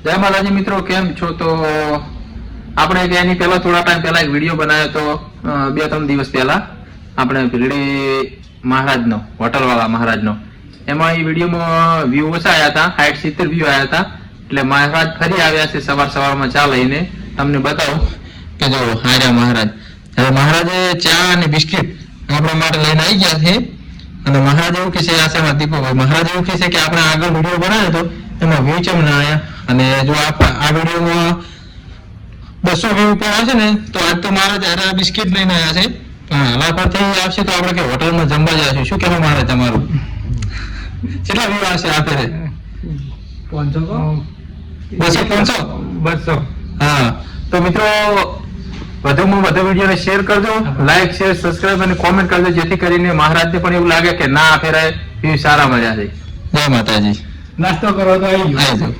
જય માતાજી મિત્રો, કેમ છો? તો આપણે એની પહેલા થોડા ટાઈમ પહેલા એક વિડીયો બનાવ્યો તો 2-3 દિવસ પહેલા આપણે ભીલડી મહારાજનો, હોટલ વાળા મહારાજનો. એમાં એ વિડીયોમાં વ્યૂ ઓછા આવ્યા હતા, 60-70 વ્યૂ આવ્યા હતા. એટલે મહારાજ ફરી આવ્યા છે સવારમાં ચા લઈને. તમને બતાવું કે જો હાર્યા મહારાજ. હવે મહારાજે ચા અને બિસ્કિટ આપણા માટે લઈને આવી ગયા છે. અને મહારાજ એવું કહે છે, આશામાં દીપકભાઈ મહારાજ એવું કહે છે કે આપણે આગળ વિડીયો બનાવ્યો હતો એમાં વ્યૂ ચમ ના આવ્યા. અને જો આ વિડીયોમાં 200 વ્યૂ પર આવશે ને તો આજ તો મહારાજ હારા બિસ્કિટ લઈને આવ્યા છે. હલા પરથી આવશે તો આપણે કે હોટલમાં જમવા જઈશું. શું કહેવું મહારાજ તમારું? કેટલા વ્યૂ આવશે આપે છે? 200. હા, તો મિત્રો વધુમાં વધુ વિડીયોને શેર કરજો, લાઈક શેર સબસ્ક્રાઇબ અને કોમેન્ટ કરજો, જેથી કરીને મહારાજને પણ એવું લાગે કે ના આ ફેરાય વ્યૂ સારા મળ્યા છે. જય માતાજી. નાસ્તો કરો તો આવી જાઓ.